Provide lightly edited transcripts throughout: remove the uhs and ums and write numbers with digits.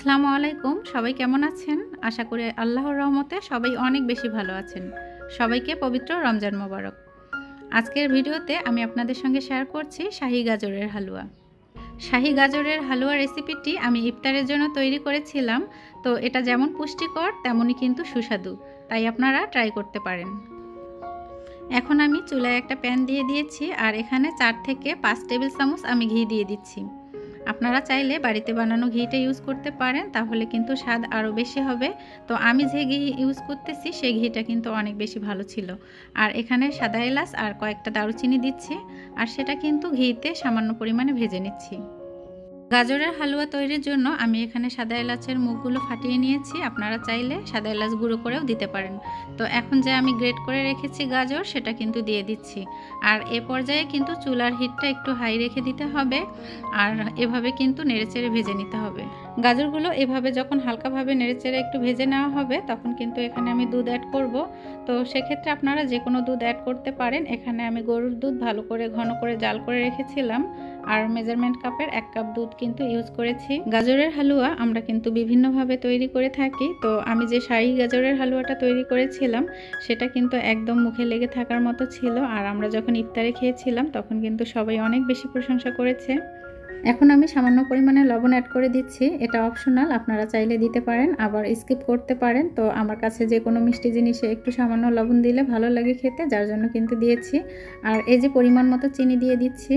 আসসালামু আলাইকুম। সবাই কেমন আছেন? আশা করি আল্লাহর রহমতে সবাই অনেক বেশি ভালো আছেন। সবাইকে পবিত্র রমজান মোবারক। আজকের ভিডিওতে আমি আপনাদের সঙ্গে শেয়ার করছি শাহী গাজরের হালুয়া। শাহী গাজরের হালুয়া রেসিপিটি আমি ইফতারের জন্য তৈরি করেছিলাম। তো এটা যেমন পুষ্টিকর তেমনই কিন্তু সুস্বাদু, তাই আপনারা ট্রাই করতে পারেন। এখন আমি চুলায় একটা প্যান দিয়ে দিয়েছি আর এখানে 4 থেকে 5 টেবিল চামচ আমি ঘি দিয়ে দিচ্ছি। আপনারা চাইলে বাড়িতে বানানো ঘিটা ইউজ করতে পারেন, তাহলে কিন্তু স্বাদ আরও বেশি হবে। তো আমি যে ঘি ইউজ করতেছি সেই ঘিটা কিন্তু অনেক বেশি ভালো ছিল। আর এখানে সাদা এলাচ আর কয়েকটা দারুচিনি দিচ্ছি, আর সেটা কিন্তু ঘিতে সামান্য পরিমাণে ভেজে নিচ্ছি। গাজরের হালুয়া তৈরির জন্য আমি এখানে সাদা এলাচের মুখগুলো ফাটিয়ে নিয়েছি। আপনারা চাইলে সাদা এলাচ গুঁড়ো করেও দিতে পারেন। তো এখন যে আমি গ্রেট করে রেখেছি গাজর, সেটা কিন্তু দিয়ে দিচ্ছি। আর এ পর্যায়ে কিন্তু চুলার হিটটা একটু হাই রেখে দিতে হবে, আর এভাবে কিন্তু নেড়েচেড়ে ভেজে নিতে হবে। গাজরগুলো এভাবে যখন হালকাভাবে নেড়েচেড়ে একটু ভেজে নেওয়া হবে, তখন কিন্তু এখানে আমি দুধ অ্যাড করব। তো সেক্ষেত্রে আপনারা যে কোনো দুধ অ্যাড করতে পারেন। এখানে আমি গরুর দুধ ভালো করে ঘন করে জাল করে রেখেছিলাম, আর মেজারমেন্ট কাপের 1 কাপ দুধ কিন্তু ইউজ করেছি। গাজরের হালুয়া আমরা কিন্তু বিভিন্নভাবে তৈরি করে থাকি। তো আমি যে শাহী গাজরের হালুয়াটা তৈরি করেছিলাম, সেটা কিন্তু একদম মুখে লেগে থাকার মতো ছিল। আর আমরা যখন ইফতারে খেয়েছিলাম তখন কিন্তু সবাই অনেক বেশি প্রশংসা করেছে। এখন আমি সামান্য পরিমাণে লবণ অ্যাড করে দিচ্ছি। এটা অপশনাল, আপনারা চাইলে দিতে পারেন, আবার স্কিপ করতে পারেন। তো আমার কাছে যে কোনো মিষ্টি জিনিসে একটু সামান্য লবণ দিলে ভালো লাগে খেতে, যার জন্য কিন্তু দিয়েছি। আর এই যে পরিমাণ মতো চিনি দিয়ে দিচ্ছি।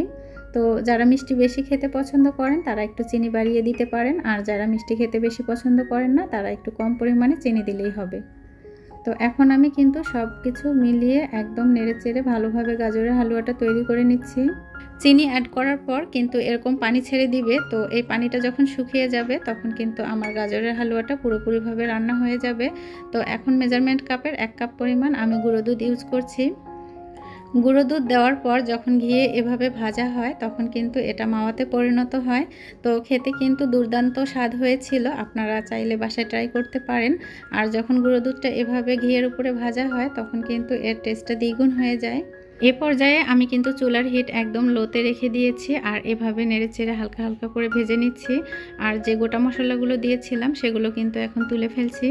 তো যারা মিষ্টি বেশি খেতে পছন্দ করেন তারা একটু চিনি বাড়িয়ে দিতে পারেন, আর যারা মিষ্টি খেতে বেশি পছন্দ করেন না তারা একটু কম পরিমাণে চিনি দিলেই হবে। তো এখন আমি কিন্তু সব কিছু মিলিয়ে একদম নেড়েচেড়ে ভালোভাবে গাজরের হালুয়াটা তৈরি করে নিচ্ছি। চিনি অ্যাড করার পর কিন্তু এরকম পানি ছেড়ে দিবে। তো এই পানিটা যখন শুকিয়ে যাবে তখন কিন্তু আমার গাজরের হালুয়াটা পুরোপুরিভাবে রান্না হয়ে যাবে। তো এখন মেজারমেন্ট কাপের 1 কাপ পরিমাণ আমি গুঁড়ো দুধ ইউজ করছি। গুঁড়ো দুধ দেওয়ার পর যখন ঘিয়ে এভাবে ভাজা হয় তখন কিন্তু এটা মাওয়াতে পরিণত হয়। তো খেতে কিন্তু দুর্দান্ত স্বাদ হয়েছিল, আপনারা চাইলে বাসায় ট্রাই করতে পারেন। আর যখন গুঁড়ো দুধটা এভাবে ঘিয়ের উপরে ভাজা হয় তখন কিন্তু এর টেস্টটা দ্বিগুণ হয়ে যায়। এ পর্যায়ে আমি কিন্তু চুলার হিট একদম লোতে রেখে দিয়েছি, আর এভাবে নেড়েচেড়ে হালকা হালকা করে ভেজে নিচ্ছি। আর যে গোটা মশলাগুলো দিয়েছিলাম সেগুলো কিন্তু এখন তুলে ফেলছি,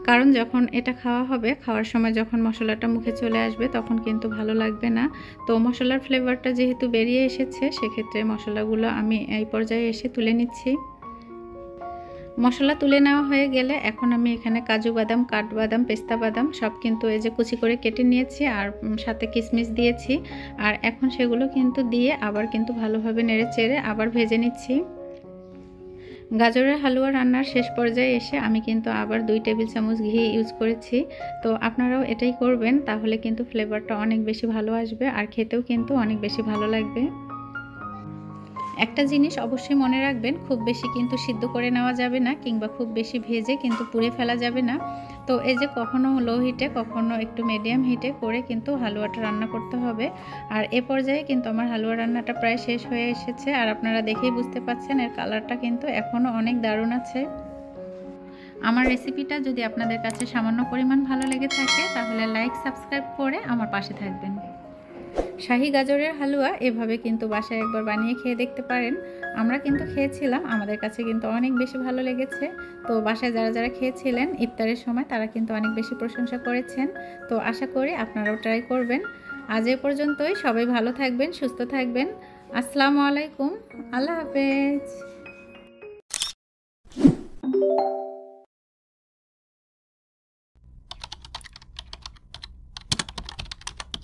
কারণ যখন এটা খাওয়া হবে, খাওয়ার সময় যখন মশলাটা মুখে চলে আসবে তখন কিন্তু ভালো লাগবে না। তো মশলার ফ্লেভারটা যেহেতু বেরিয়ে এসেছে, সেক্ষেত্রে মশলাগুলো আমি এই পর্যায়ে এসে তুলে নিচ্ছি। মশলা তুলে নেওয়া হয়ে গেলে এখন আমি এখানে কাজু বাদাম, কাঠবাদাম, পেস্তা বাদাম সব কিন্তু এই যে কুচি করে কেটে নিয়েছি, আর সাথে কিশমিশ দিয়েছি। আর এখন সেগুলো কিন্তু দিয়ে আবার কিন্তু ভালোভাবে নেড়েচেড়ে আবার ভেজে নিচ্ছি। গাজরের হালুয়া রান্নার শেষ পর্যায়ে এসে আমি কিন্তু আবার 2 টেবিল চামচ ঘি ইউজ করেছি। তো আপনারাও এটাই করবেন, তাহলে কিন্তু ফ্লেভারটা অনেক বেশি ভালো আসবে, আর খেতেও কিন্তু অনেক বেশি ভালো লাগবে। একটা জিনিস অবশ্যই মনে রাখবেন, খুব বেশি কিন্তু সিদ্ধ করে নেওয়া যাবে না, কিংবা খুব বেশি ভেজে কিন্তু পুড়ে ফেলা যাবে না। তো এই যে কখনো লো হিটে কখনো একটু মিডিয়াম হিটে করে কিন্তু হালুয়াটা রান্না করতে হবে। আর এ পর্যায়ে কিন্তু আমার হালুয়া রান্নাটা প্রায় শেষ হয়ে এসেছে, আর আপনারা দেখেই বুঝতে পাচ্ছেন এর কালারটা কিন্তু এখনও অনেক দারুণ আছে। আমার রেসিপিটা যদি আপনাদের কাছে সামান্য পরিমাণ ভালো লেগে থাকে তাহলে লাইক, সাবস্ক্রাইব করে আমার পাশে থাকবেন। শাহী গাজরের হালুয়া এভাবে কিন্তু বাসায় একবার বানিয়ে খেয়ে দেখতে পারেন। আমরা কিন্তু খেয়েছিলাম, আমাদের কাছে কিন্তু অনেক বেশি ভালো লেগেছে। তো বাসায় যারা যারা খেয়েছিলেন ইফতারের সময় তারা কিন্তু অনেক বেশি প্রশংসা করেছেন। তো আশা করি আপনারাও ট্রাই করবেন। আজ এ পর্যন্তই। সবাই ভালো থাকবেন, সুস্থ থাকবেন। আসসালামু আলাইকুম, আল্লাহ হাফেজ।